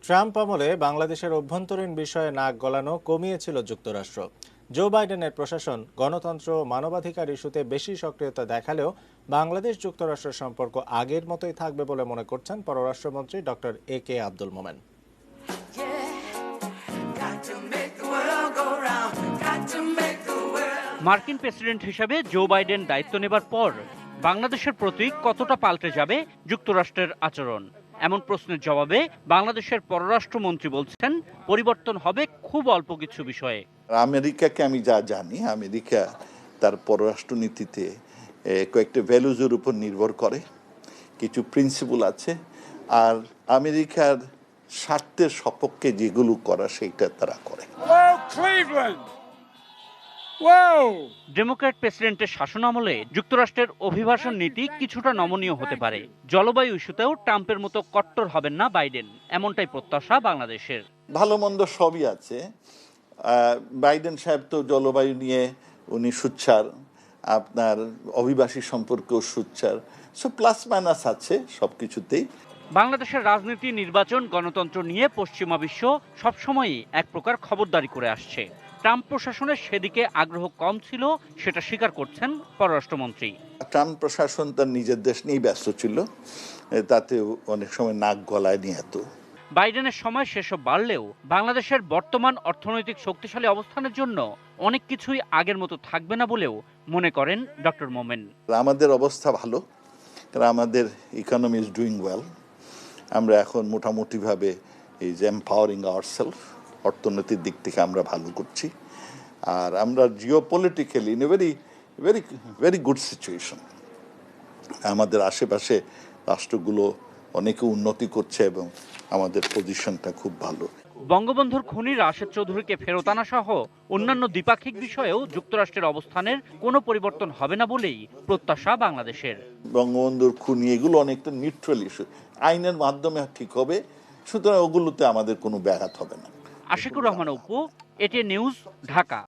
Trump আমলে বাংলাদেশের অভ্যন্তরীণ বিষয়ে নাক গলানো কমিয়েছিল যুক্তরাষ্ট্র। জো বাইডেনের প্রশাসন গণতন্ত্র ও মানবাধিকার ইস্যুতে বেশি সক্রিয়তা দেখালেও বাংলাদেশ যুক্তরাষ্ট্র সম্পর্ক আগের মতোই থাকবে বলে মনে করছেন পররাষ্ট্রমন্ত্রী ডক্টর এ কে আব্দুল মোমেন। মার্কিন প্রেসিডেন্ট হিসেবে জো বাইডেন দায়িত্ব নেবার পর বাংলাদেশের প্রতি কতটা পাল্টে যাবে যুক্তরাষ্ট্রের আচরণ, এমন প্রশ্নের জবাবে বাংলাদেশের পররাষ্ট্রমন্ত্রী বলছেন পরিবর্তন হবে খুব অল্প কিছু বিষয়ে। আমেরিকাকে আমি যা জানি, আমেরিকা তার পররাষ্ট্রনীতিতে কয়েকটা ভ্যালুজের উপর নির্ভর করে, কিছু প্রিন্সিপাল আছে, আর আমেরিকার স্বার্থের সপক্ষে যেগুলো করা সেইটা তারা করে। ডেমোক্র্যাট প্রেসিডেন্টের শাসনামলে যুক্তরাষ্ট্রের অভিবাসন নীতি কিছুটা নমনীয় হতে পারে। জলবায়ু ইস্যুতেও ট্রাম্পের মতো কট্টর হবেন না বাইডেন, এমনটাই প্রত্যাশা বাংলাদেশের। ভালো মন্দ সবই আছে। বাইডেন সাহেব তো জলবায়ু নিয়ে উনি সুচ্চার, আপনার অভিবাসী সম্পর্কেও সুচ্চার, সো প্লাস মাইনাস আছে সব কিছুতেই। বাংলাদেশের রাজনীতি, নির্বাচন, গণতন্ত্র নিয়ে পশ্চিমা বিশ্ব সবসময়ই এক প্রকার খবরদারি করে আসছে। ট্রাম্প প্রশাসনের সেদিকে আগ্রহ কম ছিল, সেটা স্বীকার করছেন পররাষ্ট্রমন্ত্রী। ট্রাম্প প্রশাসন তার নিজের দেশ নিয়েই ব্যস্ত ছিল, তাতে অনেক সময় নাক গলায় নিয়ে যেত। বাইডেনের সময় সেসব বাড়লেও বাংলাদেশের বর্তমান অর্থনৈতিক শক্তিশালী অবস্থানের জন্য অনেক কিছুই আগের মতো থাকবে না বলেও মনে করেন ডক্টর মোমেন। আমাদের অবস্থা ভালো, কারণ আমাদের ইকোনমি ইজ ডুইং ওয়েল। আমরা এখন মোটামুটিভাবে এই যে এম্পাওয়ারিং আওয়ারসেলফ, অর্থনৈতিক দিক থেকে আমরা ভালো করছি, আর আমরা geopolitically in a very very very good situation. আমাদের আশেপাশে রাষ্ট্রগুলো অনেকে উন্নতি করছে এবং আমাদের পজিশনটা খুব ভালো। বঙ্গবন্ধুর খুনি রাশেদ চৌধুরীকে ফেরত আনা সহ অন্যান্য দ্বিপাক্ষিক বিষয়েও যুক্তরাষ্ট্রের অবস্থানের কোনো পরিবর্তন হবে না বলেই প্রত্যাশা বাংলাদেশের। বঙ্গবন্ধুর খুনি এগুলো অনেকটা নিউট্রাল ইস্যু, আইনের মাধ্যমে ঠিক হবে, সুতরাং ওগুলোতে আমাদের কোনো ব্যাঘাত হবে না। Ashikur Rahman Apu, ATN news, Dhaka.